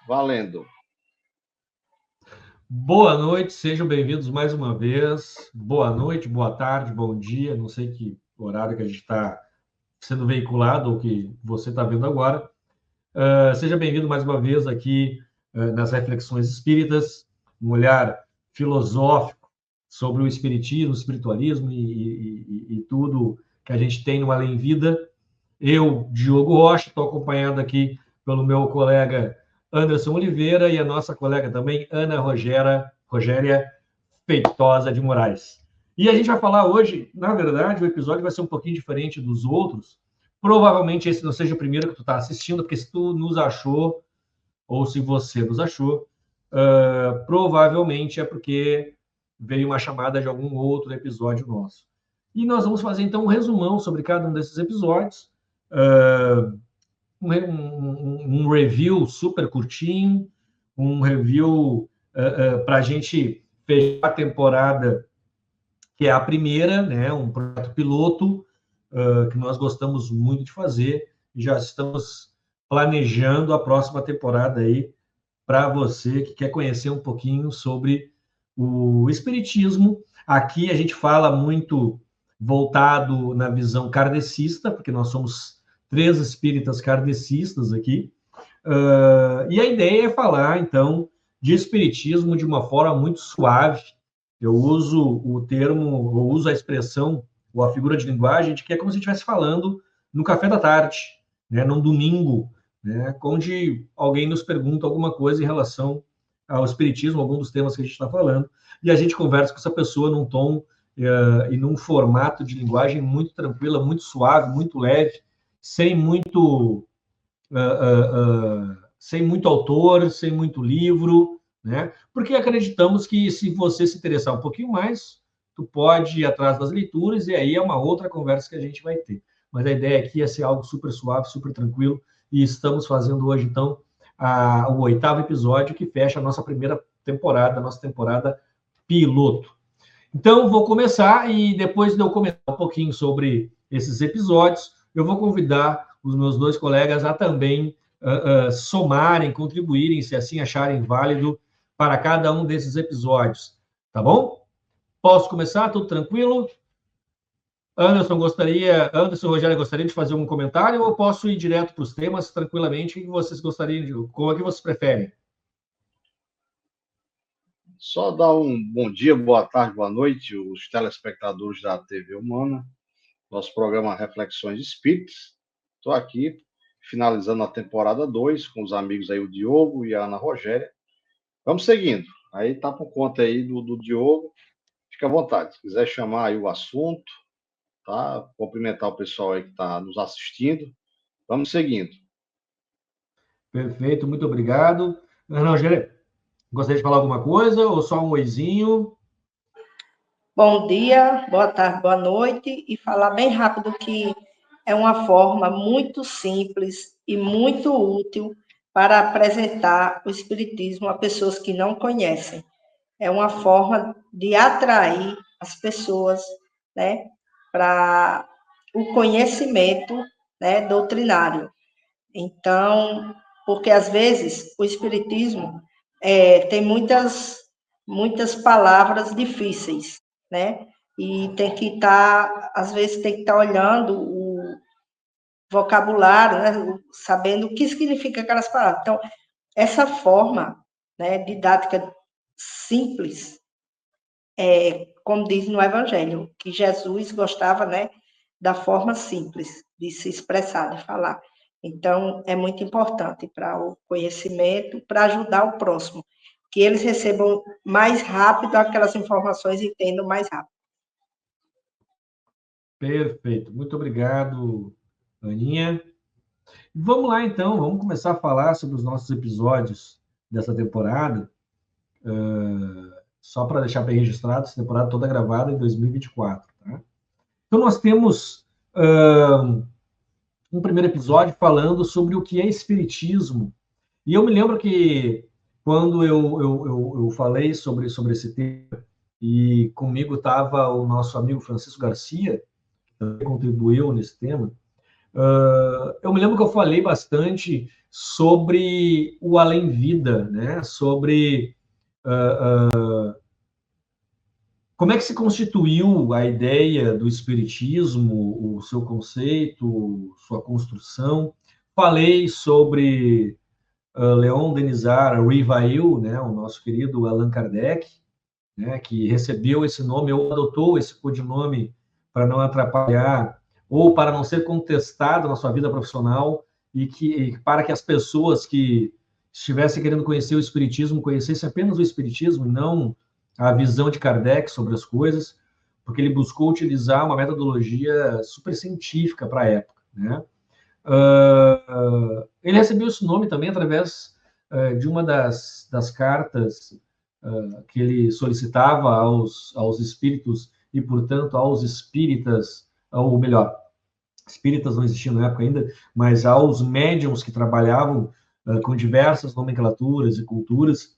Valendo. Boa noite, sejam bem-vindos mais uma vez. Boa noite, boa tarde, bom dia. Não sei que horário que a gente está sendo veiculado ou que você está vendo agora. Seja bem-vindo mais uma vez aqui nas Reflexões Espíritas, um olhar filosófico sobre o espiritismo, o espiritualismo e tudo que a gente tem no além-vida. Eu, Diogo Rocha, estou acompanhado aqui pelo meu colega Anderson Oliveira e a nossa colega também, Ana Rogéria Feitosa de Moraes. E a gente vai falar hoje, na verdade, o episódio vai ser um pouquinho diferente dos outros. Provavelmente esse não seja o primeiro que tu está assistindo, porque se tu nos achou, ou se você nos achou, provavelmente é porque veio uma chamada de algum outro episódio nosso. E nós vamos fazer, então, um resumão sobre cada um desses episódios, um review super curtinho, um review para a gente fechar a temporada, que é a primeira, né, um projeto piloto que nós gostamos muito de fazer, e já estamos planejando a próxima temporada aí para você que quer conhecer um pouquinho sobre o espiritismo. Aqui a gente fala muito voltado na visão kardecista, porque nós somos 3 espíritas kardecistas aqui. E a ideia é falar, então, de espiritismo de uma forma muito suave. Eu uso o termo, eu uso a expressão, ou a figura de linguagem, de que é como se estivesse falando no café da tarde, né, num domingo, né, onde alguém nos pergunta alguma coisa em relação ao espiritismo, algum dos temas que a gente está falando, e a gente conversa com essa pessoa num tom e num formato de linguagem muito tranquila, muito suave, muito leve, sem muito sem muito autor, sem muito livro, né? Porque acreditamos que se você se interessar um pouquinho mais, tu pode ir atrás das leituras e aí é uma outra conversa que a gente vai ter. Mas a ideia aqui é ser algo super suave, super tranquilo, e estamos fazendo hoje, então, o 8º episódio que fecha a nossa primeira temporada, a nossa temporada piloto. Então, vou começar e depois de eu comentar um pouquinho sobre esses episódios, eu vou convidar os meus 2 colegas a também somarem, contribuírem, se assim acharem válido, para cada um desses episódios. Tá bom? Posso começar? Tudo tranquilo? Anderson, Rogério, gostaria de fazer um comentário ou posso ir direto para os temas tranquilamente? O que vocês gostariam de... Como é que vocês preferem? Só dar um bom dia, boa tarde, boa noite, os telespectadores da TV Humana, nosso programa Reflexões Espíritas. Estou aqui finalizando a temporada 2 com os amigos aí, o Diogo e a Ana Rogéria. Vamos seguindo. Aí tá por conta aí do Diogo. Fica à vontade. Se quiser chamar aí o assunto, tá? Cumprimentar o pessoal aí que está nos assistindo. Vamos seguindo. Perfeito, muito obrigado. Ana Rogério, gostaria de falar alguma coisa ou só um oizinho? Bom dia, boa tarde, boa noite, e falar bem rápido que é uma forma muito simples e muito útil para apresentar o Espiritismo a pessoas que não conhecem. É uma forma de atrair as pessoas, né, para o conhecimento, né, doutrinário. Então, porque às vezes o Espiritismo tem muitas palavras difíceis, né? E tem que estar, às vezes, tem que estar olhando o vocabulário, né? Sabendo o que significa aquelas palavras. Então, essa forma, né, didática simples, como diz no Evangelho, que Jesus gostava, né, da forma simples de se expressar, de falar. Então, é muito importante para o conhecimento, para ajudar o próximo, que eles recebam mais rápido aquelas informações e entendam mais rápido. Perfeito, muito obrigado, Aninha. Vamos lá, então, vamos começar a falar sobre os nossos episódios dessa temporada. Só para deixar bem registrado, essa temporada toda gravada em 2024. Tá? Então, nós temos um primeiro episódio falando sobre o que é espiritismo. E eu me lembro que quando eu falei sobre esse tema, e comigo estava o nosso amigo Francisco Garcia, que também contribuiu nesse tema, eu me lembro que eu falei bastante sobre o além-vida, né? Sobre como é que se constituiu a ideia do espiritismo, o seu conceito, sua construção. Falei sobre Leon Denisard Rivail, né? O nosso querido Allan Kardec, né? Que recebeu esse nome ou adotou esse codinome para não atrapalhar ou para não ser contestado na sua vida profissional e para que as pessoas que estivessem querendo conhecer o espiritismo conhecessem apenas o espiritismo e não a visão de Kardec sobre as coisas, porque ele buscou utilizar uma metodologia super científica para a época, né? Ele recebeu esse nome também através de uma das cartas que ele solicitava aos espíritos e, portanto, aos espíritas, ou melhor, espíritas não existiam na época ainda, mas aos médiums que trabalhavam com diversas nomenclaturas e culturas,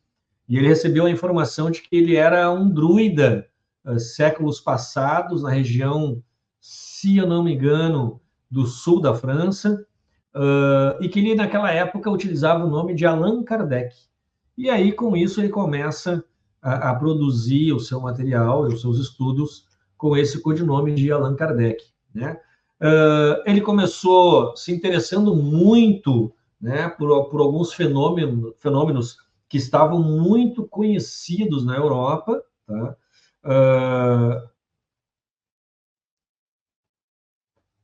e ele recebeu a informação de que ele era um druida séculos passados, na região, se eu não me engano, do sul da França, e que ele, naquela época, utilizava o nome de Allan Kardec. E aí, com isso, ele começa a produzir o seu material e os seus estudos com esse codinome de Allan Kardec, né? Ele começou se interessando muito, né, por alguns fenômenos que estavam muito conhecidos na Europa, tá?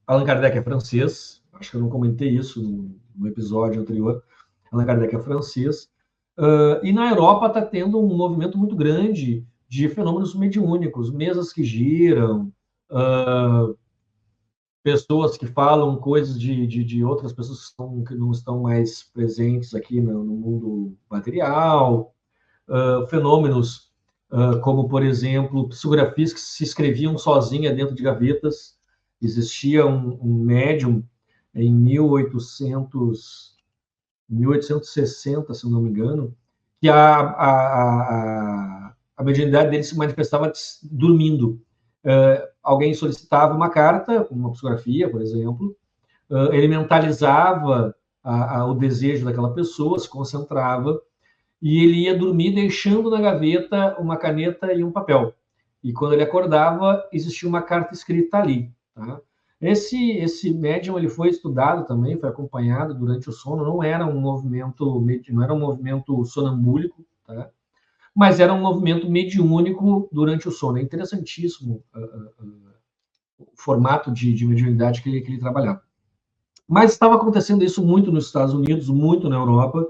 Allan Kardec é francês, acho que eu não comentei isso no episódio anterior. Allan Kardec é francês. E na Europa está tendo um movimento muito grande de fenômenos mediúnicos, mesas que giram, pessoas que falam coisas de outras pessoas que não estão mais presentes aqui no mundo material, fenômenos como, por exemplo, psicografias que se escreviam sozinha dentro de gavetas. Existia um médium em 1860, se não me engano, que a mediunidade dele se manifestava dormindo. Alguém solicitava uma carta, uma psicografia, por exemplo, ele mentalizava o desejo daquela pessoa, se concentrava, e ele ia dormir deixando na gaveta uma caneta e um papel. E quando ele acordava, existia uma carta escrita ali, tá? Esse médium ele foi estudado também, foi acompanhado durante o sono, não era um movimento sonambúlico, tá? Mas era um movimento mediúnico durante o sono. É interessantíssimo o formato de mediunidade que ele trabalhava. Mas estava acontecendo isso muito nos Estados Unidos, muito na Europa,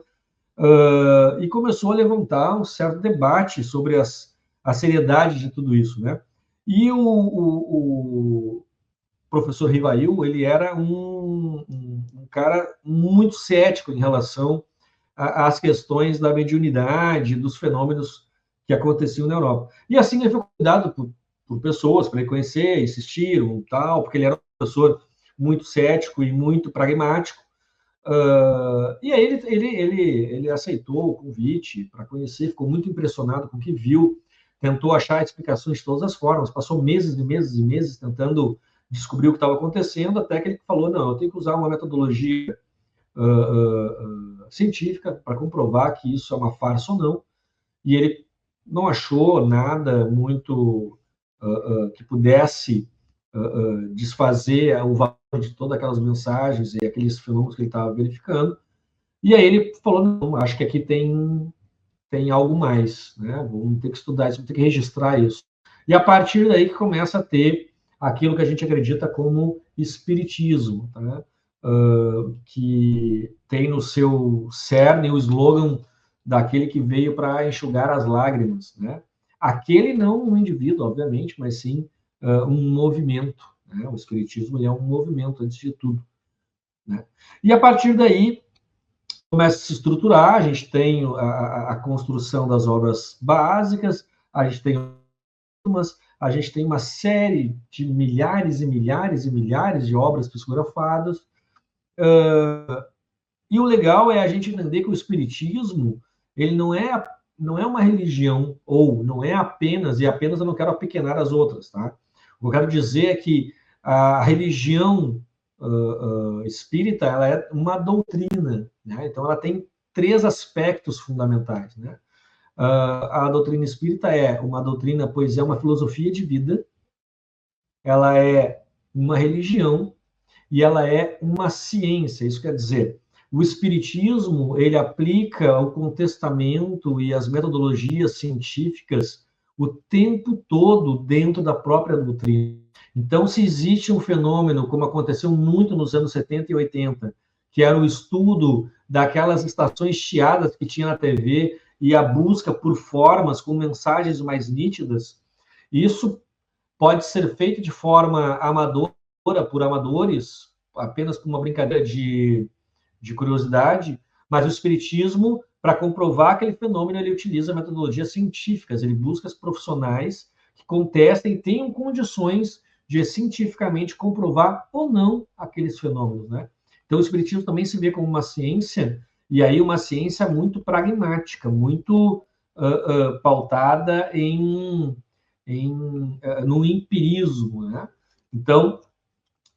e começou a levantar um certo debate sobre a seriedade de tudo isso, né? E o professor Rivail, ele era um cara muito cético em relação às questões da mediunidade, dos fenômenos que aconteciam na Europa. E assim ele foi cuidado por pessoas para ele conhecer, insistiram, tal, porque ele era um professor muito cético e muito pragmático. E aí ele aceitou o convite para conhecer, ficou muito impressionado com o que viu, tentou achar explicações de todas as formas, passou meses e meses e meses tentando descobrir o que estava acontecendo, até que ele falou, não, eu tenho que usar uma metodologia científica para comprovar que isso é uma farsa ou não, e ele não achou nada muito que pudesse desfazer o valor de todas aquelas mensagens e aqueles fenômenos que ele estava verificando. E aí ele falou, não, acho que aqui tem algo mais, né? Vamos ter que estudar isso, vamos ter que registrar isso. E a partir daí que começa a ter aquilo que a gente acredita como espiritismo, tá? Que tem no seu cerne o slogan daquele que veio para enxugar as lágrimas, né? Aquele não um indivíduo, obviamente, mas sim um movimento, né? O espiritismo ele é um movimento, antes de tudo, né? E a partir daí começa a se estruturar, a gente tem a construção das obras básicas, a gente tem a gente tem uma série de milhares e milhares e milhares de obras psicografadas. E o legal é a gente entender que o Espiritismo, ele não é uma religião, ou não é apenas, e apenas eu não quero apequenar as outras, tá? O que eu quero dizer é que a religião espírita, ela é uma doutrina, né? Então ela tem 3 aspectos fundamentais, né? A doutrina espírita é uma doutrina, pois é uma filosofia de vida, ela é uma religião e ela é uma ciência. Isso quer dizer, o espiritismo, ele aplica o contestamento e as metodologias científicas o tempo todo dentro da própria doutrina. Então, se existe um fenômeno, como aconteceu muito nos anos 70 e 80, que era o estudo daquelas estações chiadas que tinha na TV e a busca por formas com mensagens mais nítidas, isso pode ser feito de forma amadora, por amadores, apenas por uma brincadeira de curiosidade, mas o espiritismo, para comprovar aquele fenômeno, ele utiliza metodologias científicas, ele busca os profissionais que contestem e tenham condições de cientificamente comprovar ou não aqueles fenômenos, né? Então, o espiritismo também se vê como uma ciência, e aí uma ciência muito pragmática, muito pautada no empirismo, né? Então,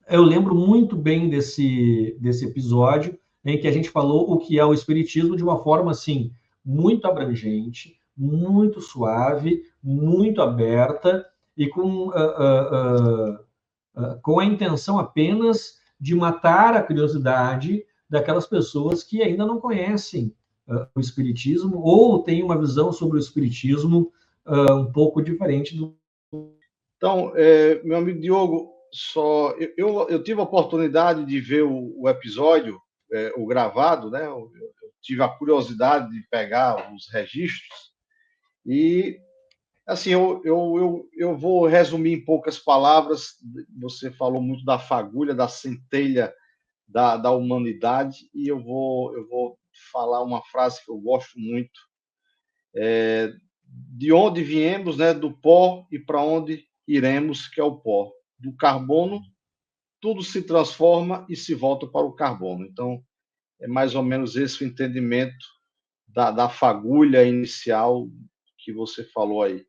eu lembro muito bem desse episódio em que a gente falou o que é o espiritismo de uma forma assim muito abrangente, muito suave, muito aberta e com a intenção apenas de matar a curiosidade daquelas pessoas que ainda não conhecem o espiritismo ou têm uma visão sobre o espiritismo um pouco diferente do. Então, meu amigo Diogo, eu tive a oportunidade de ver o episódio, o gravado, né? Eu tive a curiosidade de pegar os registros e, assim, eu vou resumir em poucas palavras. Você falou muito da fagulha, da centelha da humanidade, e eu vou falar uma frase que eu gosto muito. De onde viemos, né? Do pó, e para onde iremos, que é o pó. Do carbono, tudo se transforma e se volta para o carbono. Então, é mais ou menos esse o entendimento da fagulha inicial que você falou aí.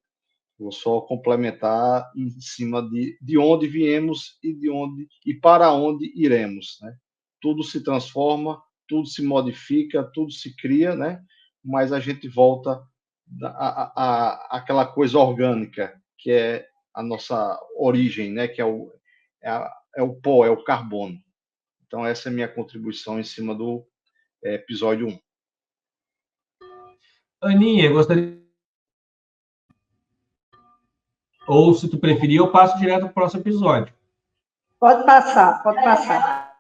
Vou só complementar em cima de onde viemos e para onde iremos, né? Tudo se transforma, tudo se modifica, tudo se cria, né? Mas a gente volta àquela coisa orgânica que é a nossa origem, né? Que é o pó, é o carbono. Então, essa é a minha contribuição em cima do episódio 1. Aninha, gostaria. Ou, se tu preferir, eu passo direto para o próximo episódio. Pode passar, pode passar.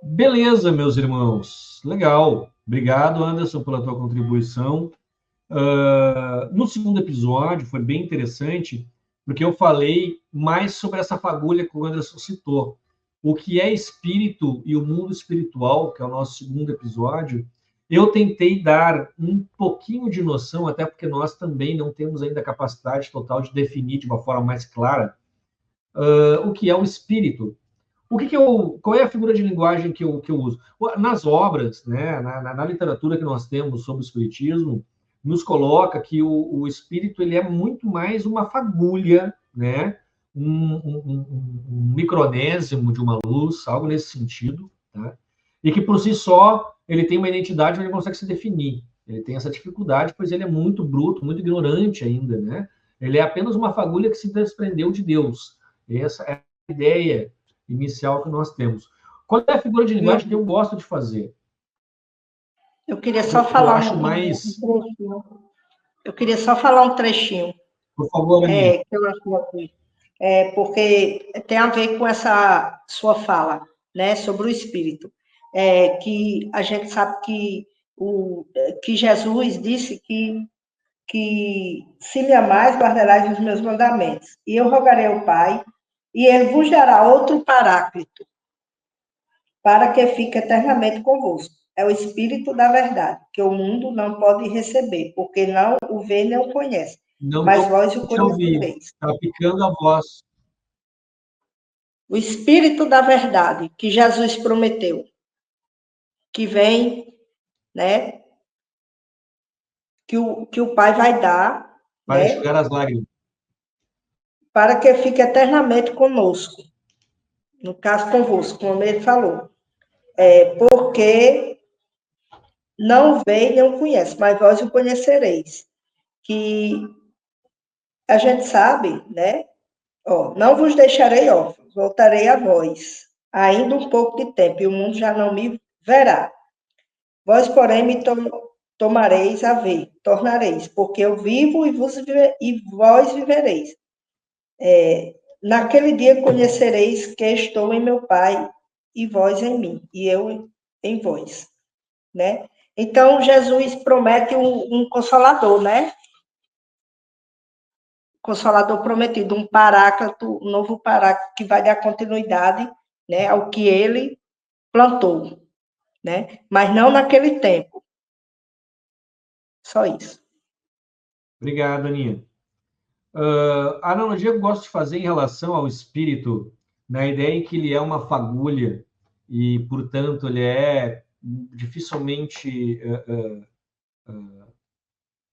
Beleza, meus irmãos. Legal. Obrigado, Anderson, pela tua contribuição. No segundo episódio, foi bem interessante, porque eu falei mais sobre essa fagulha que o Anderson citou. O que é espírito e o mundo espiritual, que é o nosso segundo episódio, eu tentei dar um pouquinho de noção, até porque nós também não temos ainda a capacidade total de definir de uma forma mais clara o que é o espírito. Qual é a figura de linguagem que eu uso? Nas obras, né, na literatura que nós temos sobre o espiritismo, nos coloca que o espírito ele é muito mais uma fagulha, né, um micronésimo de uma luz, algo nesse sentido, tá? E que por si só ele tem uma identidade onde ele consegue se definir. Ele tem essa dificuldade, pois ele é muito bruto, muito ignorante ainda, né? Ele é apenas uma fagulha que se desprendeu de Deus. Essa é a ideia inicial que nós temos. Qual é a figura de linguagem que eu gosto de fazer? Eu queria só falar um trechinho. Eu queria só falar um trechinho. Por favor, Aninha. Que eu acho aqui. Porque tem a ver com essa sua fala, né, sobre o espírito. Que a gente sabe que Jesus disse que se me amais, guardarás os meus mandamentos. E eu rogarei ao Pai, e ele vos dará outro paráclito, para que fique eternamente convosco. É o Espírito da verdade, que o mundo não pode receber, porque não o vê nem o conhece. Não mas estou vós o te ouvindo. conhecereis. Está picando a voz. O Espírito da verdade que Jesus prometeu, que vem, né, que o Pai vai dar, Para né, enxugar as lágrimas. para que fique eternamente conosco. No caso, convosco, como ele falou. Porque não vê e não conhece, mas vós o conhecereis. Que a gente sabe, né? Ó, não vos deixarei órfãos, voltarei a vós. Ainda um pouco de tempo, e o mundo já não me verá. Vós, porém, me tomareis a ver, tornareis, porque eu vivo e vós vivereis. Naquele dia conhecereis que estou em meu Pai, e vós em mim, e eu em vós, né? Então, Jesus promete um consolador, né? Consolador prometido, um paráclito, um novo paráclito que vai dar continuidade, né, ao que ele plantou, né? Mas não naquele tempo. Só isso. Obrigado, Aninha. A analogia que eu gosto de fazer em relação ao espírito, na ideia em que ele é uma fagulha e, portanto, ele é dificilmente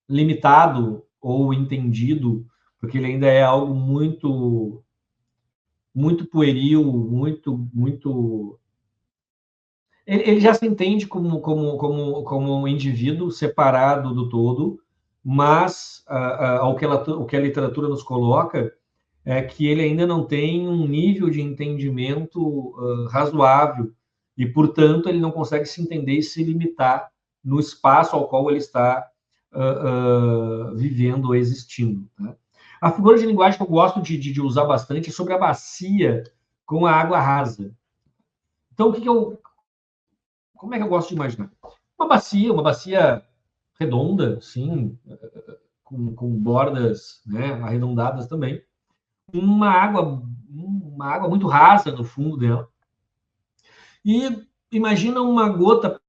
limitado ou entendido, porque ele ainda é algo muito pueril, muito. Ele já se entende como um indivíduo separado do todo, mas o que a literatura nos coloca é que ele ainda não tem um nível de entendimento razoável e, portanto, ele não consegue se entender e se limitar no espaço ao qual ele está vivendo ou existindo. Né? A figura de linguagem que eu gosto de usar bastante é sobre a bacia com a água rasa. Então, como é que eu gosto de imaginar? Uma bacia redonda, sim, com bordas, né, arredondadas também, uma água muito rasa no fundo dela. E imagina uma gota de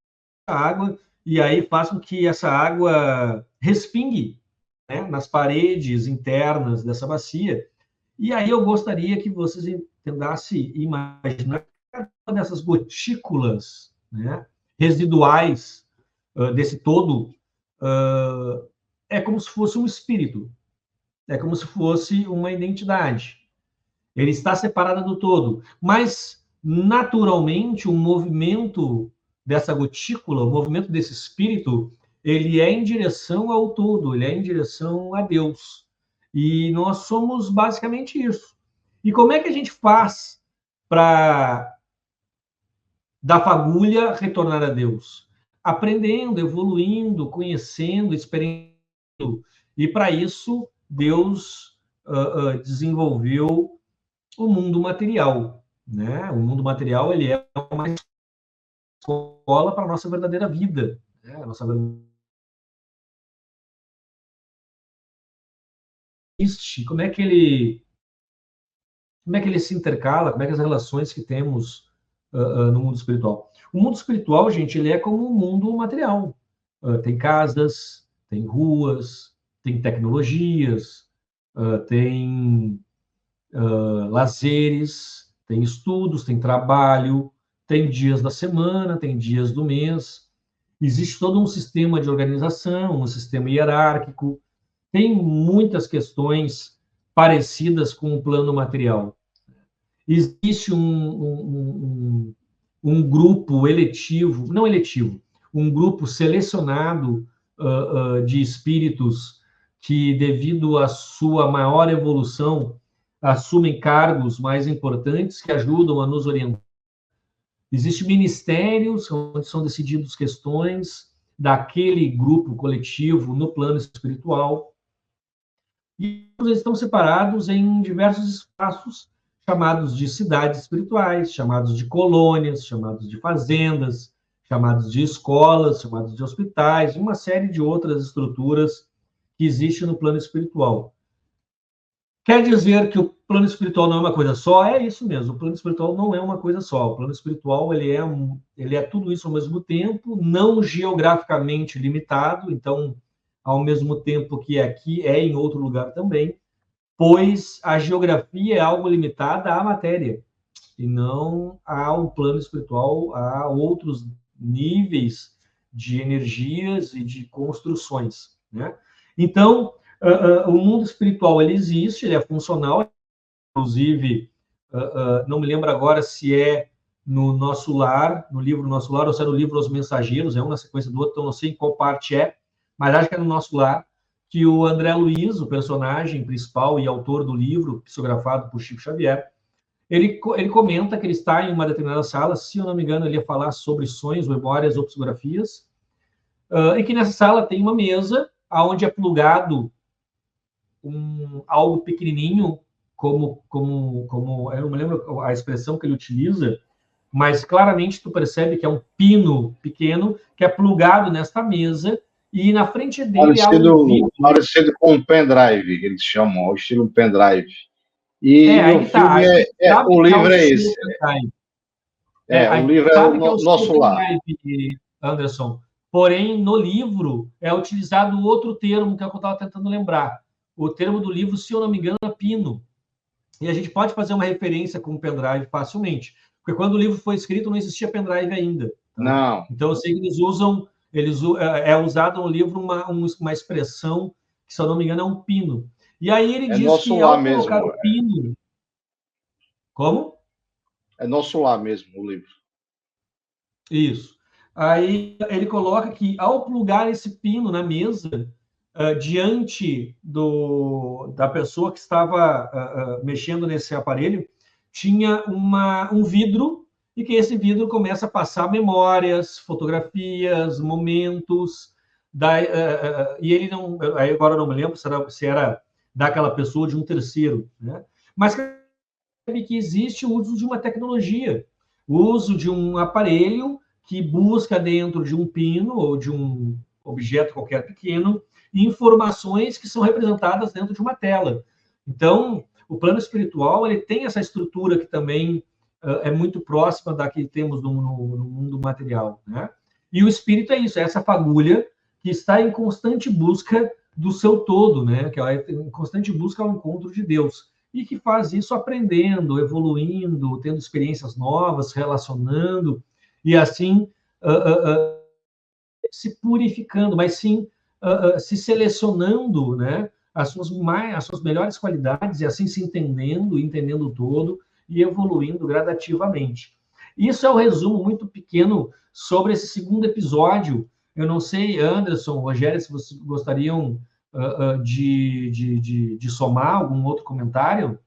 água, e aí faz com que essa água respingue, né, nas paredes internas dessa bacia. E aí eu gostaria que vocês tentassem imaginar uma dessas gotículas, né, residuais desse todo, é como se fosse um espírito, é como se fosse uma identidade. Ele está separado do todo, mas naturalmente o movimento dessa gotícula, o movimento desse espírito, ele é em direção ao todo, ele é em direção a Deus. E nós somos basicamente isso. E como é que a gente faz para da fagulha retornar a Deus? Aprendendo, evoluindo, conhecendo, experimentando. E para isso, Deus desenvolveu o mundo material, né? O mundo material ele é uma escola para a nossa verdadeira vida, né? A nossa como é que ele se intercala, como é que as relações que temos no mundo espiritual. O mundo espiritual, gente, ele é como um mundo material. Tem casas, tem ruas, tem tecnologias, tem lazeres, tem estudos, tem trabalho, tem dias da semana, tem dias do mês. Existe todo um sistema de organização, um sistema hierárquico. Tem muitas questões parecidas com o plano material. Existe um grupo eletivo, não eletivo, um grupo selecionado de espíritos que, devido à sua maior evolução, assumem cargos mais importantes que ajudam a nos orientar. Existem ministérios onde são decididas questões daquele grupo coletivo no plano espiritual. E eles estão separados em diversos espaços, chamados de cidades espirituais, chamados de colônias, chamados de fazendas, chamados de escolas, chamados de hospitais, e uma série de outras estruturas que existem no plano espiritual. Quer dizer que o plano espiritual não é uma coisa só? É isso mesmo, o plano espiritual não é uma coisa só. O plano espiritual ele é tudo isso ao mesmo tempo, não geograficamente limitado. Então, ao mesmo tempo que aqui é em outro lugar também, pois a geografia é algo limitada à matéria, e não ao plano espiritual, a outros níveis de energias e de construções, né? Então, o mundo espiritual, ele existe, ele é funcional, inclusive, não me lembro agora se é no Nosso Lar, no livro Nosso Lar, ou se é no livro Os Mensageiros, é um na sequência do outro, então não sei em qual parte é, mas acho que é no Nosso Lar, que o André Luiz, o personagem principal e autor do livro, psicografado por Chico Xavier, ele comenta que ele está em uma determinada sala, se eu não me engano, ele ia falar sobre sonhos, memórias ou psicografias, e que nessa sala tem uma mesa onde é plugado algo pequenininho, como eu não me lembro a expressão que ele utiliza, mas claramente tu percebe que é um pino pequeno que é plugado nesta mesa e na frente dele há um vidro. Parecido com um pendrive, que eles chamam, o estilo pendrive. E o filme o livro é esse. O livro é o Nosso Lar. Anderson. Porém, no livro é utilizado outro termo que é o que eu estava tentando lembrar. O termo do livro, se eu não me engano, é pino. E a gente pode fazer uma referência com o pendrive facilmente. Porque quando o livro foi escrito, não existia pendrive ainda. Tá? Não. Então, eu sei que é usado no livro uma expressão que, se eu não me engano, é um pino. E aí ele diz que ao colocar o pino... Como? É Nosso Lar mesmo, o livro. Isso. Aí ele coloca que, ao plugar esse pino na mesa, diante da pessoa que estava mexendo nesse aparelho, tinha um vidro, e que esse vidro começa a passar memórias, fotografias, momentos, e ele não... Aí agora eu não me lembro se era daquela pessoa ou de um terceiro, né? Mas que existe o uso de uma tecnologia, o uso de um aparelho que busca dentro de um pino ou de um objeto qualquer pequeno informações que são representadas dentro de uma tela. Então, o plano espiritual ele tem essa estrutura que também é muito próxima da que temos no mundo material, né? E o espírito é isso, é essa fagulha que está em constante busca do seu todo, né? Que ela é em constante busca ao encontro de Deus. E que faz isso aprendendo, evoluindo, tendo experiências novas, relacionando, e assim se purificando, mas sim se selecionando, né, as suas melhores qualidades, e assim se entendendo o todo, e evoluindo gradativamente. Isso é um resumo muito pequeno sobre esse segundo episódio. Eu não sei, Anderson, Rogério, se vocês gostariam de somar algum outro comentário?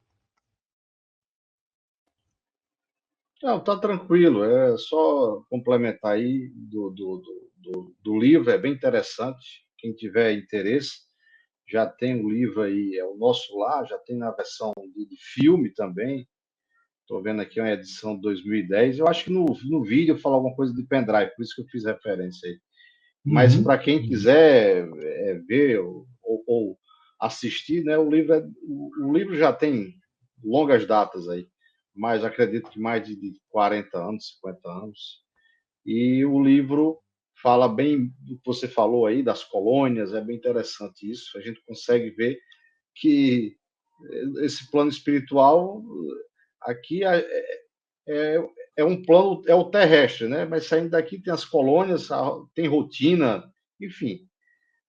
Não, tá tranquilo, é só complementar aí do livro, é bem interessante. Quem tiver interesse, já tem o livro aí, é o Nosso Lar, já tem na versão de filme também. Estou vendo aqui uma edição de 2010. Eu acho que no vídeo eu falo alguma coisa de pendrive, por isso que eu fiz referência aí. Mas para quem quiser ver ou assistir, né, o livro já tem longas datas aí, mas acredito que mais de 40 anos, 50 anos. E o livro fala bem do que você falou aí, das colônias, é bem interessante isso. A gente consegue ver que esse plano espiritual aqui é um plano, é o terrestre, né? Mas saindo daqui tem as colônias, tem rotina, enfim,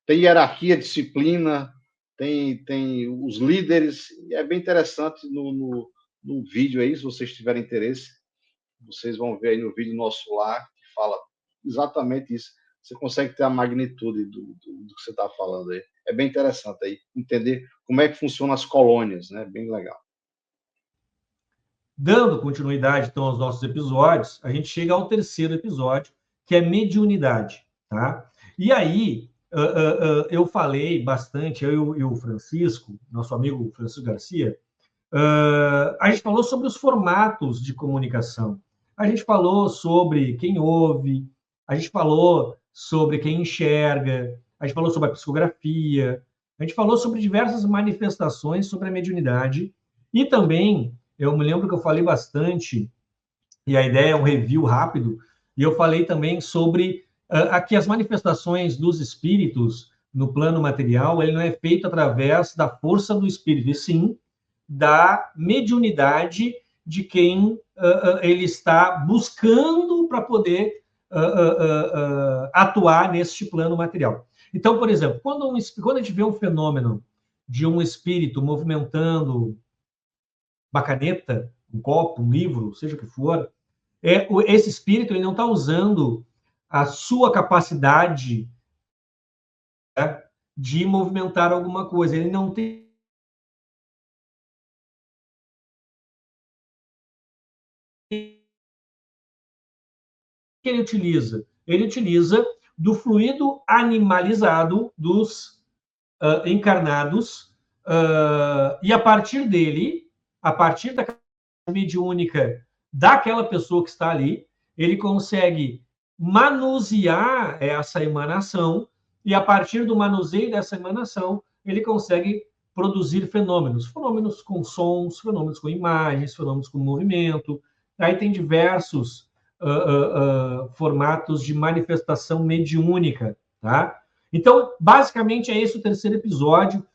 tem hierarquia, disciplina, tem os líderes, e é bem interessante no vídeo aí, se vocês tiverem interesse, vocês vão ver aí no vídeo Nosso Lar, que fala exatamente isso. Você consegue ter a magnitude do que você está falando aí. É bem interessante aí entender como é que funcionam as colônias, né? Bem legal. Dando continuidade, então, aos nossos episódios, a gente chega ao terceiro episódio, que é mediunidade, tá? E aí, eu falei bastante, eu e o Francisco, nosso amigo Francisco Garcia, a gente falou sobre os formatos de comunicação. A gente falou sobre quem ouve, a gente falou sobre quem enxerga, a gente falou sobre a psicografia, a gente falou sobre diversas manifestações sobre a mediunidade, e também, eu me lembro que eu falei bastante, e a ideia é um review rápido, e eu falei também sobre aqui as manifestações dos espíritos no plano material, ele não é feito através da força do espírito, e sim da mediunidade de quem ele está buscando para poder atuar neste plano material. Então, por exemplo, quando a gente vê um fenômeno de um espírito movimentando uma caneta, um copo, um livro, seja o que for, esse espírito ele não está usando a sua capacidade, né, de movimentar alguma coisa. Ele não tem que ele utiliza? Ele utiliza do fluido animalizado dos encarnados, e a partir dele, a partir da mediúnica daquela pessoa que está ali, ele consegue manusear essa emanação, e a partir do manuseio dessa emanação, ele consegue produzir fenômenos com sons, fenômenos com imagens, fenômenos com movimento. Aí tem diversos formatos de manifestação mediúnica, tá? Então, basicamente, é esse o terceiro episódio.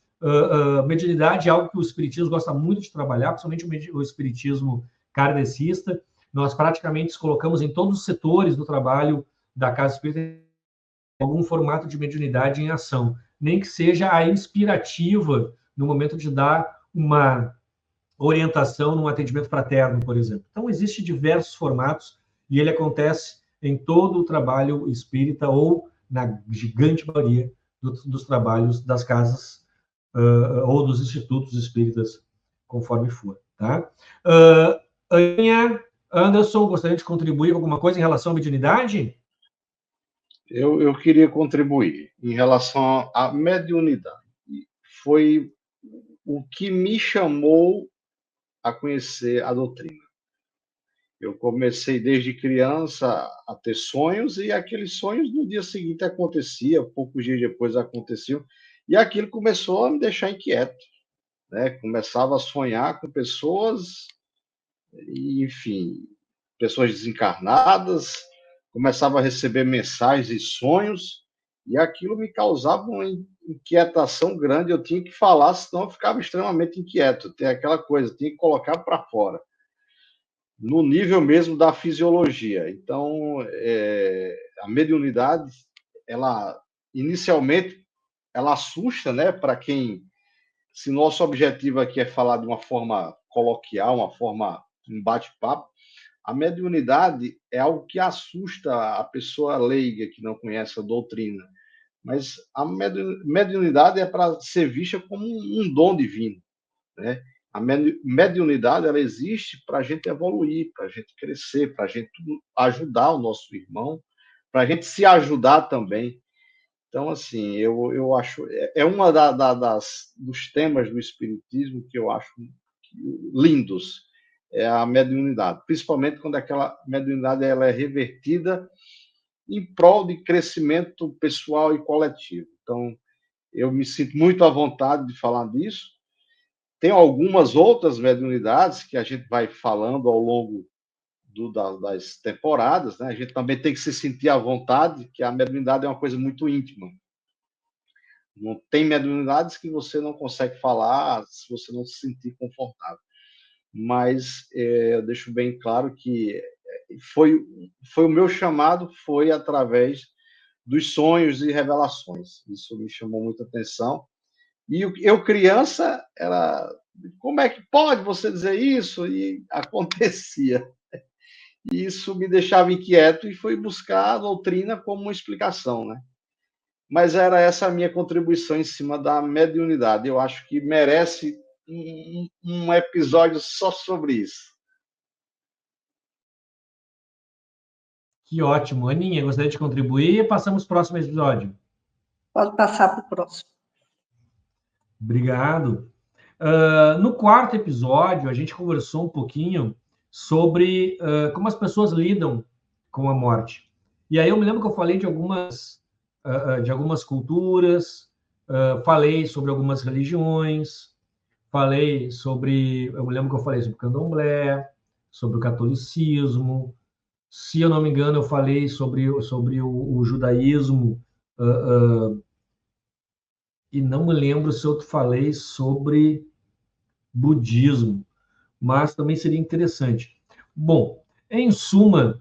Mediunidade é algo que o Espiritismo gosta muito de trabalhar, principalmente o Espiritismo kardecista. Nós praticamente colocamos em todos os setores do trabalho da Casa Espírita algum formato de mediunidade em ação, nem que seja a inspirativa no momento de dar uma orientação num atendimento fraterno, por exemplo. Então, existem diversos formatos e ele acontece em todo o trabalho espírita ou na gigante maioria dos trabalhos das casas ou dos institutos espíritas, conforme for. Tá? Anderson, gostaria de contribuir com alguma coisa em relação à mediunidade? Eu queria contribuir em relação à mediunidade. Foi o que me chamou a conhecer a doutrina. Eu comecei desde criança a ter sonhos, e aqueles sonhos no dia seguinte aconteciam, poucos dias depois aconteciam, e aquilo começou a me deixar inquieto, né? Começava a sonhar com pessoas, enfim, pessoas desencarnadas, começava a receber mensagens e sonhos, e aquilo me causava uma inquietação grande. Eu tinha que falar, senão eu ficava extremamente inquieto. Tem aquela coisa, tinha que colocar para fora, no nível mesmo da fisiologia. Então, a mediunidade, ela inicialmente, ela assusta, né, para quem, se nosso objetivo aqui é falar de uma forma coloquial, uma forma, um bate-papo, a mediunidade é algo que assusta a pessoa leiga que não conhece a doutrina. Mas a mediunidade é para ser vista como um dom divino, né? A mediunidade, ela existe para a gente evoluir, para a gente crescer, para a gente ajudar o nosso irmão, para a gente se ajudar também. Então, assim, eu acho... É uma dos temas do Espiritismo que eu acho lindos, é a mediunidade, principalmente quando aquela mediunidade ela é revertida em prol de crescimento pessoal e coletivo. Então, eu me sinto muito à vontade de falar disso. Tem algumas outras mediunidades que a gente vai falando ao longo das temporadas, né? A gente também tem que se sentir à vontade, que a mediunidade é uma coisa muito íntima. Não tem mediunidades que você não consegue falar se você não se sentir confortável. Mas eu deixo bem claro que foi o meu chamado, foi através dos sonhos e revelações. Isso me chamou muita atenção. E eu, criança, era... Como é que pode você dizer isso? E acontecia. E isso me deixava inquieto, e fui buscar a doutrina como uma explicação, né? Mas era essa a minha contribuição em cima da mediunidade. Eu acho que merece um episódio só sobre isso. Que ótimo. Aninha, gostaria de contribuir? Passamos para o próximo episódio. Pode passar para o próximo. Obrigado. No quarto episódio, a gente conversou um pouquinho sobre como as pessoas lidam com a morte. E aí eu me lembro que eu falei de algumas culturas, falei sobre algumas religiões, eu me lembro que eu falei sobre o candomblé, sobre o catolicismo. Se eu não me engano, eu falei sobre o judaísmo e não me lembro se eu falei sobre budismo, mas também seria interessante. Bom, em suma,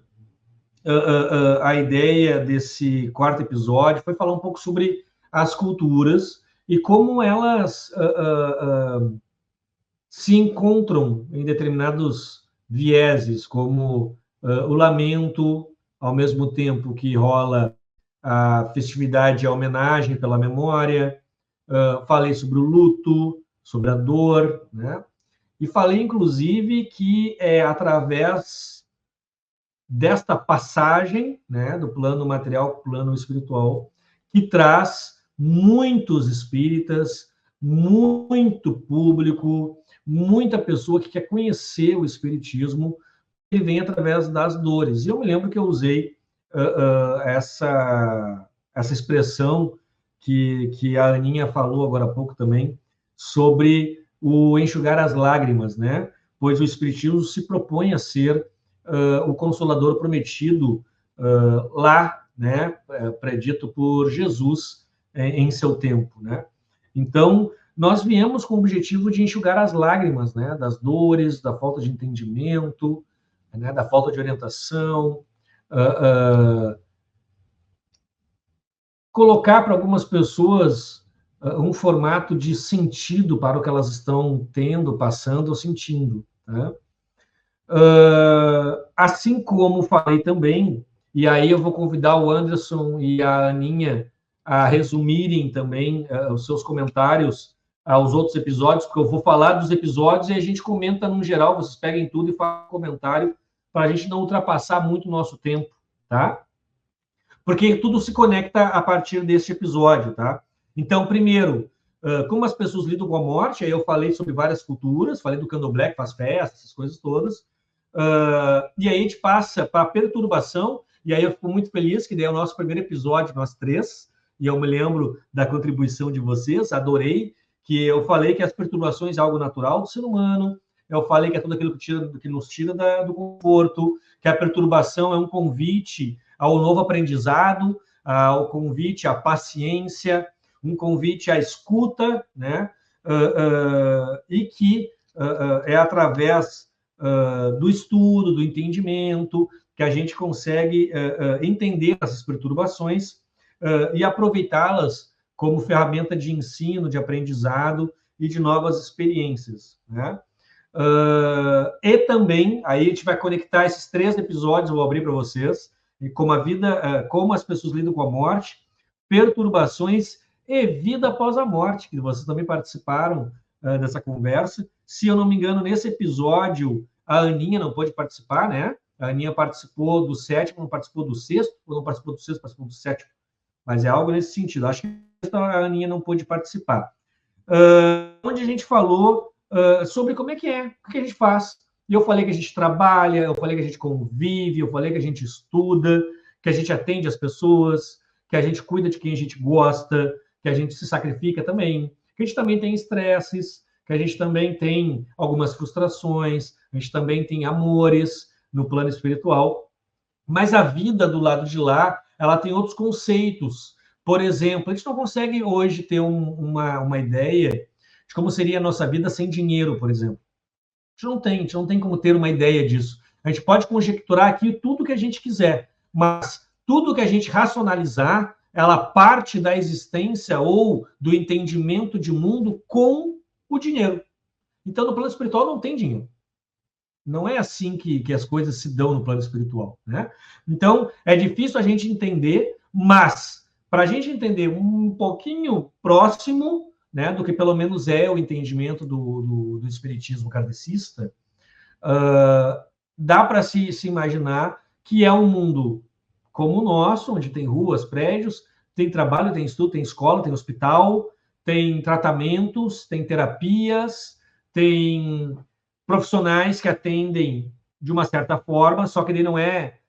a ideia desse quarto episódio foi falar um pouco sobre as culturas e como elas se encontram em determinados vieses, como o lamento, ao mesmo tempo que rola a festividade e a homenagem pela memória. Falei sobre o luto, sobre a dor, né? E falei, inclusive, que é através desta passagem, né, do plano material para o plano espiritual, que traz muitos espíritas, muito público, muita pessoa que quer conhecer o espiritismo, que vem através das dores. E eu me lembro que eu usei essa expressão que a Aninha falou agora há pouco também, sobre o enxugar as lágrimas, né? Pois o espiritismo se propõe a ser o Consolador prometido lá, né, predito por Jesus em seu tempo, né? Então, nós viemos com o objetivo de enxugar as lágrimas, né, das dores, da falta de entendimento, né, da falta de orientação, colocar para algumas pessoas um formato de sentido para o que elas estão tendo, passando ou sentindo, né? Assim como falei também, e aí eu vou convidar o Anderson e a Aninha a resumirem também os seus comentários aos outros episódios, porque eu vou falar dos episódios e a gente comenta no geral, vocês peguem tudo e façam um comentário para a gente não ultrapassar muito o nosso tempo, tá? Porque tudo se conecta a partir deste episódio, tá? Então, primeiro, como as pessoas lidam com a morte, aí eu falei sobre várias culturas, falei do candomblé, que faz festas, essas coisas todas, e aí a gente passa para a perturbação, e aí eu fico muito feliz que daí é o nosso primeiro episódio, nós três, e eu me lembro da contribuição de vocês, adorei, que eu falei que as perturbações é algo natural do ser humano, eu falei que é tudo aquilo que nos tira do conforto, que a perturbação é um convite ao novo aprendizado, ao convite à paciência, um convite à escuta, né? E que é através do estudo, do entendimento, que a gente consegue entender essas perturbações e aproveitá-las como ferramenta de ensino, de aprendizado e de novas experiências, né? E também, aí a gente vai conectar esses 3 episódios, eu vou abrir para vocês, e como a vida, como as pessoas lidam com a morte, perturbações e vida após a morte, que vocês também participaram dessa conversa. Se eu não me engano, nesse episódio, a Aninha não pôde participar, né? A Aninha participou do 7º, não participou do 6º, ou não participou do 6º, participou do 7º. Mas é algo nesse sentido. Acho que a Aninha não pôde participar. Onde a gente falou sobre como é, o que a gente faz. E eu falei que a gente trabalha, eu falei que a gente convive, eu falei que a gente estuda, que a gente atende as pessoas, que a gente cuida de quem a gente gosta, que a gente se sacrifica também, que a gente também tem estresses, que a gente também tem algumas frustrações, a gente também tem amores no plano espiritual, mas a vida do lado de lá, ela tem outros conceitos. Por exemplo, a gente não consegue hoje ter uma ideia de como seria a nossa vida sem dinheiro, por exemplo. A gente não tem como ter uma ideia disso. A gente pode conjecturar aqui tudo que a gente quiser, mas tudo que a gente racionalizar, ela parte da existência ou do entendimento de mundo com o dinheiro. Então, no plano espiritual não tem dinheiro. Não é assim que as coisas se dão no plano espiritual, né? Então, é difícil a gente entender, mas para a gente entender um pouquinho próximo, né, do que pelo menos é o entendimento do espiritismo kardecista, dá para se imaginar que é um mundo como o nosso, onde tem ruas, prédios, tem trabalho, tem estudo, tem escola, tem hospital, tem tratamentos, tem terapias, tem profissionais que atendem de uma certa forma, só que ele não é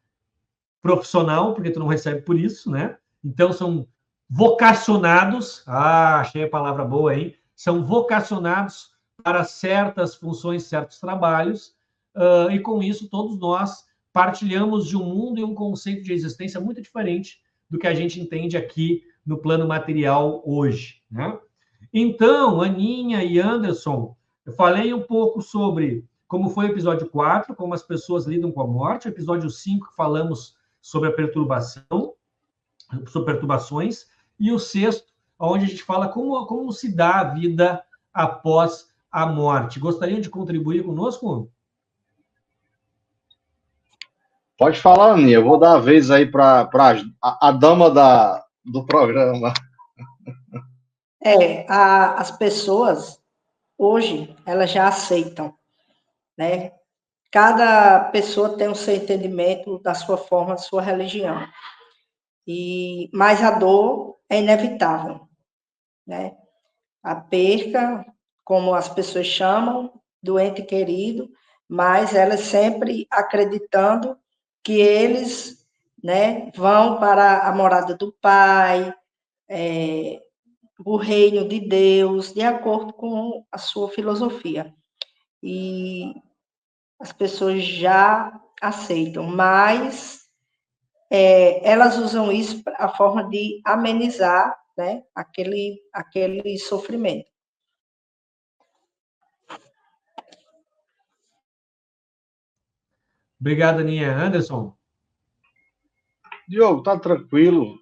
profissional, porque tu não recebe por isso, né? Então, são vocacionados, achei a palavra boa aí, são vocacionados para certas funções, certos trabalhos, e com isso todos nós partilhamos de um mundo e um conceito de existência muito diferente do que a gente entende aqui no plano material hoje, né? Então, Aninha e Anderson, eu falei um pouco sobre como foi o episódio 4, como as pessoas lidam com a morte. O episódio 5, falamos sobre a perturbação, sobre perturbações. E o sexto, onde a gente fala como se dá a vida após a morte. Gostariam de contribuir conosco? Pode falar, Aninha. Eu vou dar a vez aí para a dama do programa. As pessoas, hoje, elas já aceitam, né? Cada pessoa tem o seu entendimento da sua forma, da sua religião. Mas a dor é inevitável, né? A perca, como as pessoas chamam, do ente querido, mas elas sempre acreditando que eles, né, vão para a morada do Pai, o reino de Deus, de acordo com a sua filosofia. E as pessoas já aceitam, mas elas usam isso a forma de amenizar, né, aquele sofrimento. Obrigado, Aninha. Anderson? Diogo, tá tranquilo.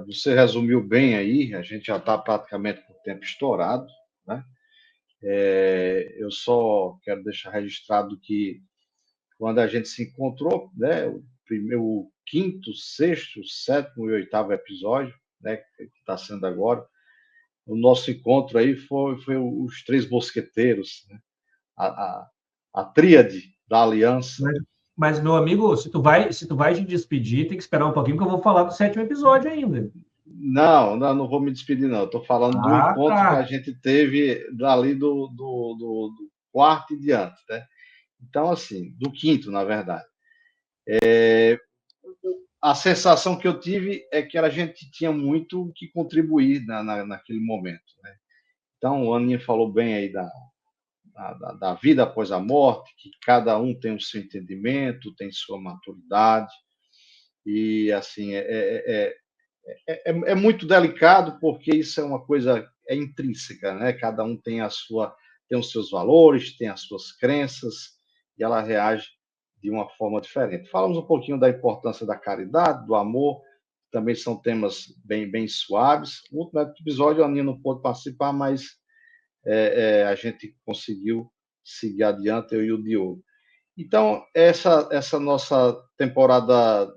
Você resumiu bem aí, a gente já está praticamente com o tempo estourado, né? Eu só quero deixar registrado que quando a gente se encontrou, né, o quinto, sexto, sétimo e oitavo episódio, né, que está sendo agora, o nosso encontro aí foi os três mosqueteiros, né, a tríade da aliança. Mas, meu amigo, se tu vai te despedir, tem que esperar um pouquinho, porque eu vou falar do 7º episódio ainda. Não vou me despedir, não. Estou falando do encontro que a Tá. gente teve dali do quarto e diante, né? Então, assim, do quinto, na verdade. A sensação que eu tive é que a gente tinha muito que contribuir naquele momento, né? Então, a Aninha falou bem aí da vida após a morte, que cada um tem o seu entendimento, tem sua maturidade, e assim, é muito delicado porque isso é uma coisa intrínseca, né? Cada um tem tem os seus valores, tem as suas crenças e ela reage de uma forma diferente. Falamos um pouquinho da importância da caridade, do amor, também são temas bem suaves. No último episódio a Aninha não pôde participar, mas a gente conseguiu seguir adiante, eu e o Diogo. Então, essa nossa temporada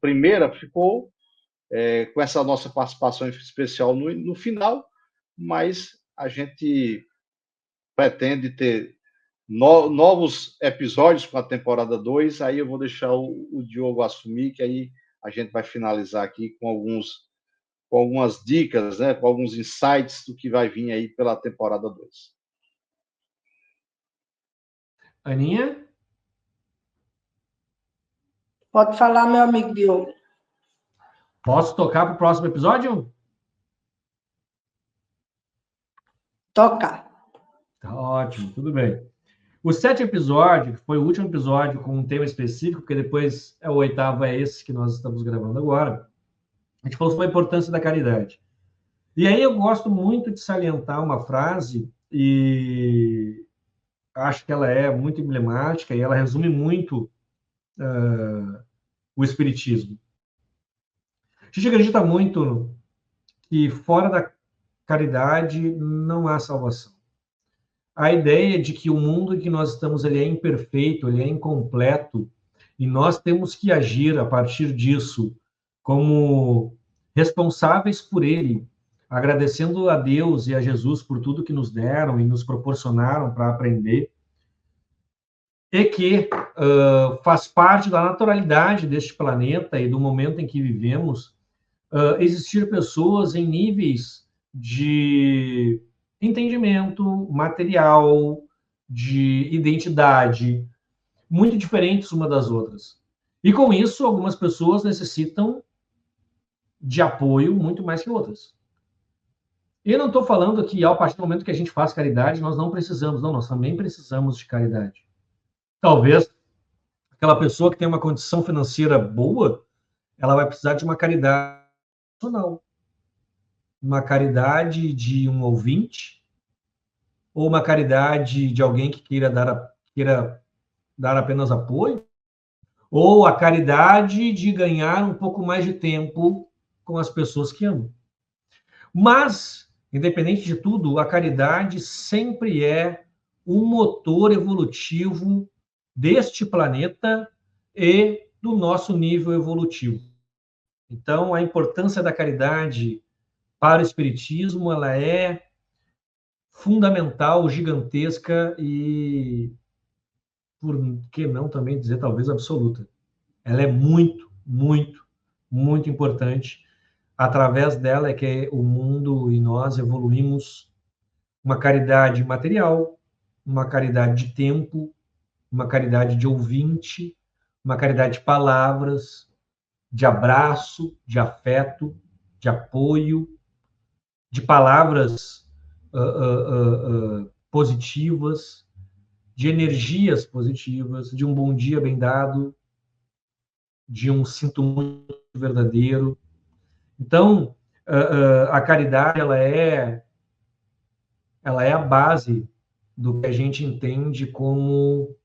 primeira ficou com essa nossa participação especial no final, mas a gente pretende ter novos episódios com a temporada 2, aí eu vou deixar o Diogo assumir, que aí a gente vai finalizar aqui com algumas dicas, né, com alguns insights do que vai vir aí pela temporada 2. Aninha? Pode falar, meu amigo Diogo. Posso tocar para o próximo episódio? Toca. Tá ótimo, tudo bem. O 7º episódio, que foi o último episódio com um tema específico, porque depois o 8º é esse que nós estamos gravando agora, a gente falou sobre a importância da caridade. E aí eu gosto muito de salientar uma frase, e acho que ela é muito emblemática, e ela resume muito o Espiritismo. A gente acredita muito que fora da caridade não há salvação. A ideia de que o mundo em que nós estamos ele é imperfeito, ele é incompleto, e nós temos que agir a partir disso como responsáveis por ele, agradecendo a Deus e a Jesus por tudo que nos deram e nos proporcionaram para aprender, e que faz parte da naturalidade deste planeta e do momento em que vivemos, existir pessoas em níveis de entendimento material, de identidade, muito diferentes uma das outras. E com isso, algumas pessoas necessitam de apoio muito mais que outras. E eu não estou falando que, ao partir do momento que a gente faz caridade, nós não precisamos. Não, nós também precisamos de caridade. Talvez aquela pessoa que tem uma condição financeira boa, ela vai precisar de uma caridade nacional. uma caridade de um ouvinte, ou uma caridade de alguém que queira dar apenas apoio, ou a caridade de ganhar um pouco mais de tempo com as pessoas que amam. Mas, independente de tudo, a caridade sempre é um motor evolutivo deste planeta e do nosso nível evolutivo. Então, a importância da caridade para o espiritismo, ela é fundamental, gigantesca e, por que não também dizer, talvez absoluta. Ela é muito, muito, muito importante. Através dela é que o mundo e nós evoluímos uma caridade material, uma caridade de tempo, uma caridade de ouvinte, uma caridade de palavras, de abraço, de afeto, de apoio, de palavras positivas, de energias positivas, de um bom dia bem dado, de um sinto muito verdadeiro. Então, a caridade ela é a base do que a gente entende como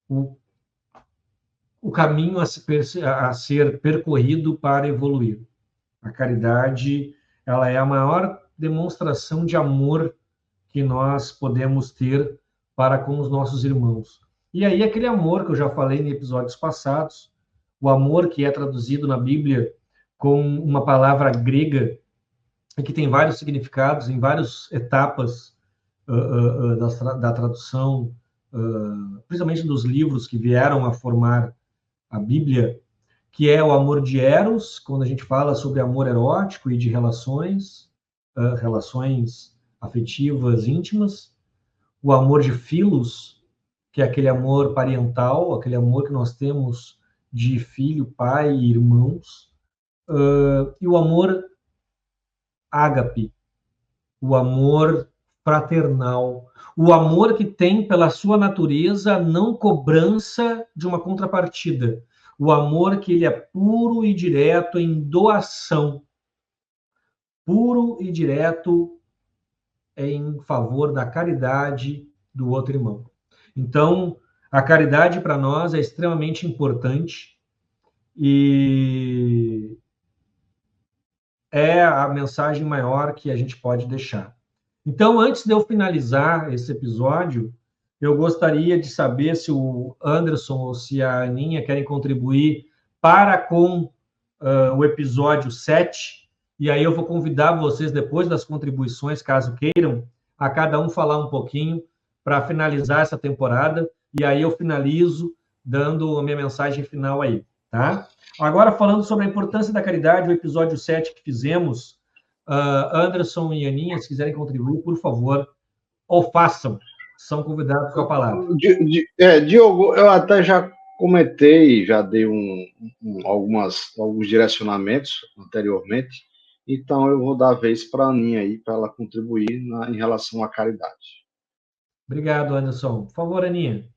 o caminho a ser percorrido para evoluir. A caridade, ela é a maior demonstração de amor que nós podemos ter para com os nossos irmãos. E aí, aquele amor que eu já falei em episódios passados, o amor que é traduzido na Bíblia com uma palavra grega, que tem vários significados, em várias etapas da tradução, principalmente dos livros que vieram a formar a Bíblia, que é o amor de Eros, quando a gente fala sobre amor erótico e de relações afetivas íntimas, o amor de Filos, que é aquele amor parental, aquele amor que nós temos de filho, pai e irmãos, e o amor ágape, o amor fraternal, o amor que tem pela sua natureza não cobrança de uma contrapartida, o amor que ele é puro e direto em doação, puro e direto em favor da caridade do outro irmão. Então, a caridade para nós é extremamente importante e é a mensagem maior que a gente pode deixar. Então, antes de eu finalizar esse episódio, eu gostaria de saber se o Anderson ou se a Aninha querem contribuir para com o episódio 7, e aí eu vou convidar vocês, depois das contribuições, caso queiram, a cada um falar um pouquinho para finalizar essa temporada, e aí eu finalizo dando a minha mensagem final aí, tá? Agora, falando sobre a importância da caridade, o episódio 7 que fizemos, Anderson e Aninha, se quiserem contribuir, por favor, ou façam, são convidados com a palavra. Diogo, eu até já comentei, já dei alguns direcionamentos anteriormente, então eu vou dar a vez para a Aninha aí, para ela contribuir em relação à caridade. Obrigado, Anderson. Por favor, Aninha.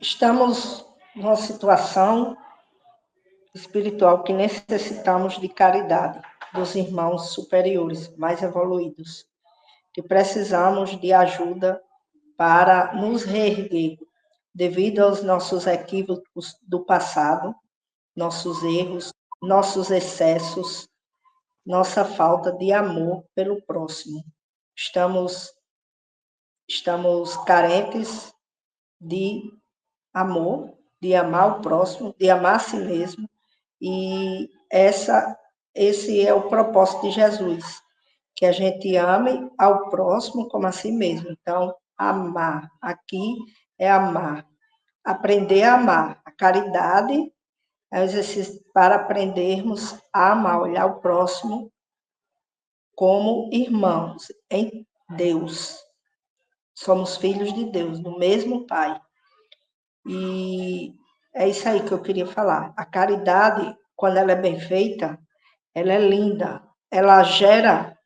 Estamos numa situação espiritual que necessitamos de caridade dos irmãos superiores, mais evoluídos, que precisamos de ajuda para nos reerguer devido aos nossos equívocos do passado, nossos erros, nossos excessos, nossa falta de amor pelo próximo. Estamos carentes de amor, de amar o próximo, de amar a si mesmo, e esse é o propósito de Jesus, que a gente ame ao próximo como a si mesmo. Então, amar, aqui é amar, aprender a amar. A caridade é um exercício para aprendermos a amar, olhar o próximo como irmãos em Deus. Somos filhos de Deus, do mesmo Pai. E é isso aí que eu queria falar. A caridade, quando ela é bem feita, ela é linda. Ela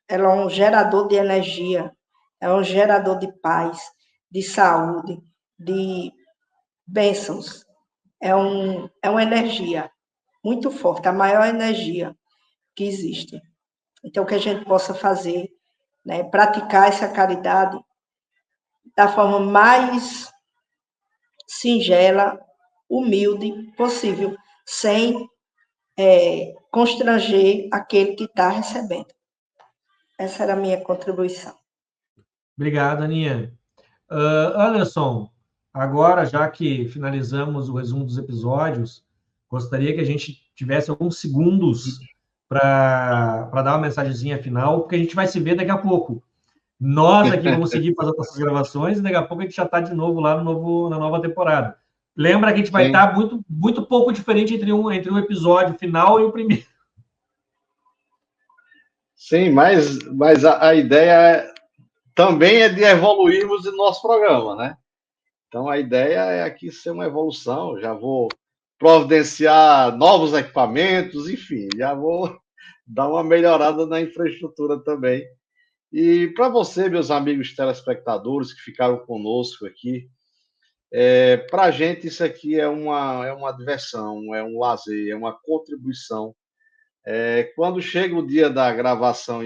é um gerador de energia, é um gerador de paz, de saúde, de bênçãos. É uma energia muito forte, a maior energia que existe. Então, que a gente possa fazer, né, praticar essa caridade da forma mais singela, humilde possível, sem constranger aquele que está recebendo. Essa era a minha contribuição. Obrigado, Aninha. Anderson, agora, já que finalizamos o resumo dos episódios, gostaria que a gente tivesse alguns segundos para dar uma mensagenzinha final, porque a gente vai se ver daqui a pouco. Nós aqui vamos seguir fazendo nossas gravações e daqui a pouco a gente já está de novo lá na nova temporada. Lembra que a gente vai estar muito, muito pouco diferente entre um episódio final e o primeiro. Sim, mas a ideia também é de evoluirmos no nosso programa, né? Então, a ideia é aqui ser uma evolução. Já vou providenciar novos equipamentos, enfim, já vou dar uma melhorada na infraestrutura também. E para você, meus amigos telespectadores que ficaram conosco aqui, para a gente isso aqui é uma diversão, é um lazer, é uma contribuição. Quando chega o dia da gravação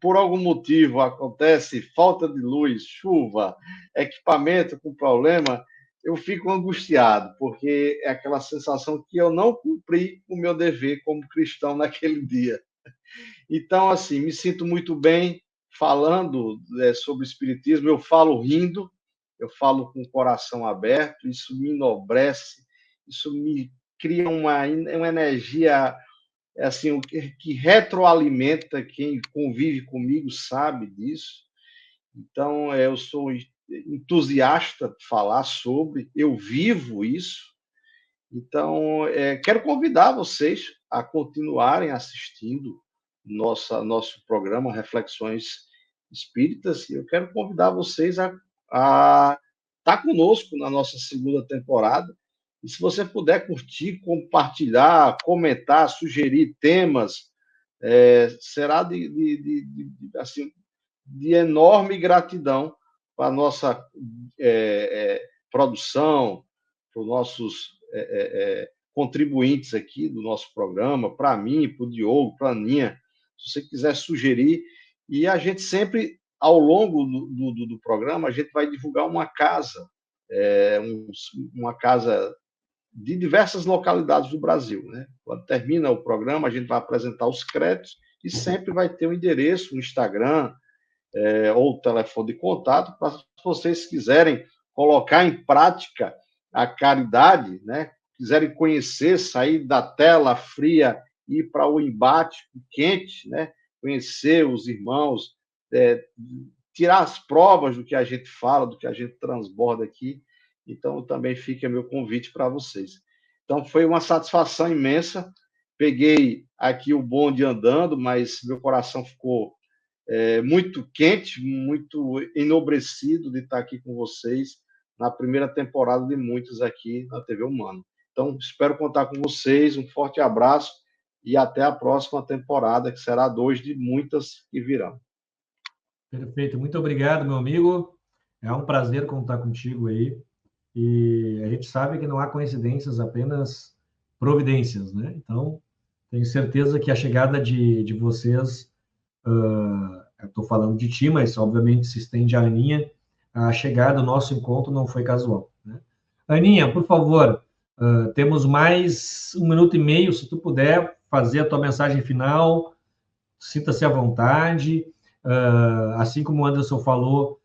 por algum motivo acontece falta de luz, chuva, equipamento com problema, eu fico angustiado, porque é aquela sensação que eu não cumpri o meu dever como cristão naquele dia. Então, assim, me sinto muito bem falando sobre o Espiritismo, eu falo rindo, eu falo com o coração aberto, isso me enobrece, isso me cria uma energia assim, o que retroalimenta quem convive comigo sabe disso. Então, eu sou entusiasta de falar sobre, eu vivo isso. Então, quero convidar vocês a continuarem assistindo nosso programa Reflexões Espíritas. E eu quero convidar vocês a estar conosco na nossa segunda temporada. E se você puder curtir, compartilhar, comentar, sugerir temas, será assim, de enorme gratidão para a nossa produção, para os nossos contribuintes aqui do nosso programa, para mim, para o Diogo, para a Aninha, se você quiser sugerir. E a gente sempre, ao longo do programa, a gente vai divulgar uma casa, uma casa de diversas localidades do Brasil, né? Quando termina o programa, a gente vai apresentar os créditos e sempre vai ter um endereço, um Instagram, ou o telefone de contato, para se vocês quiserem colocar em prática a caridade, né? Quiserem conhecer, sair da tela fria e ir para o embate quente, né? Conhecer os irmãos, tirar as provas do que a gente fala, do que a gente transborda aqui. Então, também fica meu convite para vocês. Então, foi uma satisfação imensa. Peguei aqui o bonde andando, mas meu coração ficou muito quente, muito enobrecido de estar aqui com vocês na primeira temporada de muitos aqui na TV Humana. Então, espero contar com vocês. Um forte abraço e até a próxima temporada, que será 2 de muitas que virão. Perfeito. Muito obrigado, meu amigo. É um prazer contar contigo aí. E a gente sabe que não há coincidências, apenas providências, né? Então, tenho certeza que a chegada de vocês, eu estou falando de ti, mas obviamente se estende a Aninha, a chegada do nosso encontro não foi casual, né? Aninha, por favor, temos mais 1 minuto e meio, se tu puder fazer a tua mensagem final, sinta-se à vontade. Assim como o Anderson falou,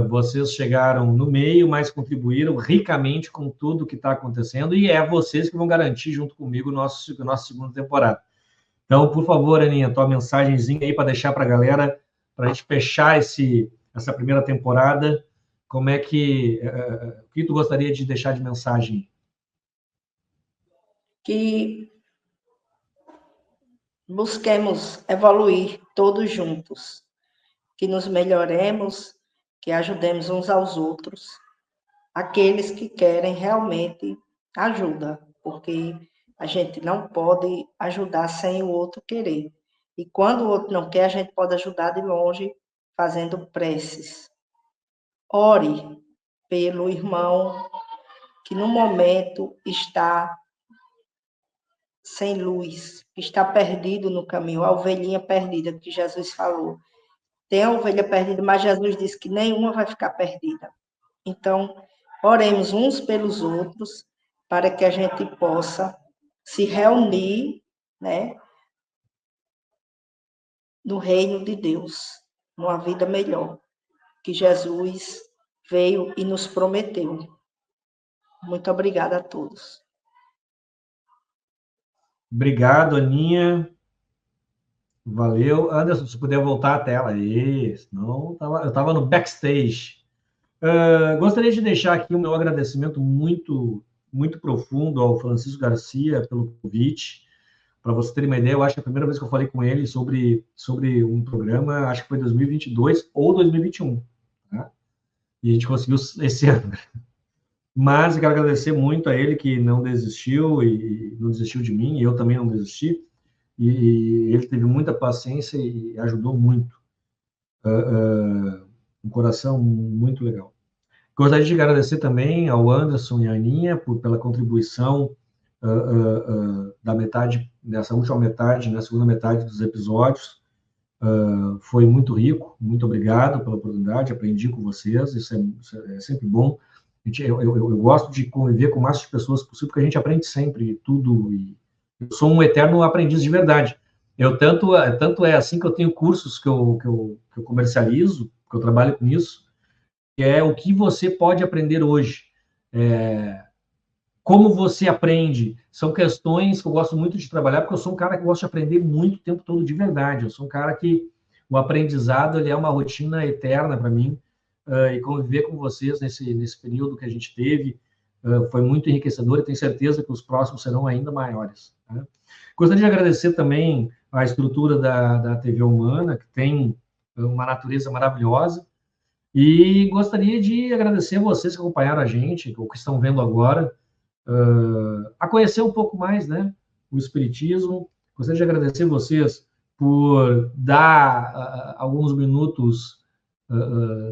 vocês chegaram no meio, mas contribuíram ricamente com tudo que está acontecendo, e é vocês que vão garantir, junto comigo, nossa segunda temporada. Então, por favor, Aninha, tua mensagenzinha aí para deixar para a galera, para a gente fechar essa primeira temporada. Como é que... o que tu gostaria de deixar de mensagem? Que busquemos evoluir todos juntos, que nos melhoremos, que ajudemos uns aos outros, aqueles que querem realmente ajuda, porque a gente não pode ajudar sem o outro querer. E quando o outro não quer, a gente pode ajudar de longe, fazendo preces. Ore pelo irmão que no momento está sem luz, que está perdido no caminho, a ovelhinha perdida que Jesus falou. Tem a ovelha perdida, mas Jesus disse que nenhuma vai ficar perdida. Então, oremos uns pelos outros, para que a gente possa se reunir, né, no reino de Deus, numa vida melhor, que Jesus veio e nos prometeu. Muito obrigada a todos. Obrigado, Aninha. Valeu. Anderson, se puder voltar à tela. Isso, não, eu estava no backstage. Gostaria de deixar aqui o meu agradecimento muito, muito profundo ao Francisco Garcia pelo convite. Para você ter uma ideia, eu acho que a primeira vez que eu falei com ele sobre um programa, acho que foi 2022 ou 2021. Tá? E a gente conseguiu esse ano. Mas eu quero agradecer muito a ele que não desistiu e não desistiu de mim, e eu também não desisti. E ele teve muita paciência e ajudou muito. Um coração muito legal. Gostaria de agradecer também ao Anderson e à Aninha pela contribuição da metade, nessa última metade, na segunda metade dos episódios. Foi muito rico, muito obrigado pela oportunidade, aprendi com vocês, isso é sempre bom. Eu gosto de conviver com o máximo de pessoas possível, porque a gente aprende sempre tudo, e eu sou um eterno aprendiz de verdade. Tanto é assim que eu tenho cursos que eu comercializo, que eu trabalho com isso, que é o que você pode aprender hoje. Como você aprende, são questões que eu gosto muito de trabalhar, porque eu sou um cara que gosta de aprender muito o tempo todo de verdade. Eu sou um cara que o aprendizado ele é uma rotina eterna para mim, e conviver com vocês nesse período que a gente teve foi muito enriquecedor e tenho certeza que os próximos serão ainda maiores. Né? Gostaria de agradecer também a estrutura da TV Humana, que tem uma natureza maravilhosa, e gostaria de agradecer a vocês que acompanharam a gente, ou que estão vendo agora, a conhecer um pouco mais, né, o Espiritismo. Gostaria de agradecer vocês por dar alguns minutos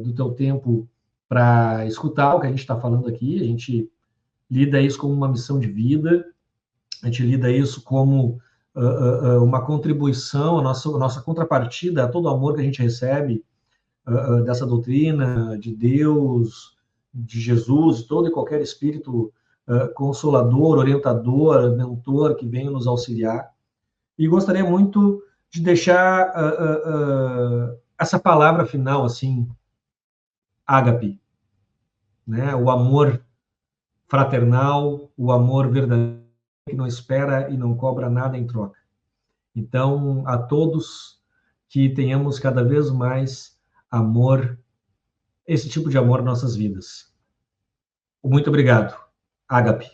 do teu tempo para escutar o que a gente está falando aqui. A gente lida isso como uma missão de vida, a gente lida isso como uma contribuição, a nossa contrapartida a todo o amor que a gente recebe dessa doutrina, de Deus, de Jesus, todo e qualquer espírito consolador, orientador, mentor que venha nos auxiliar. E gostaria muito de deixar essa palavra final, assim, ágape, né? O amor fraternal, o amor verdadeiro, que não espera e não cobra nada em troca. Então, a todos que tenhamos cada vez mais amor, esse tipo de amor em nossas vidas. Muito obrigado. Ágape.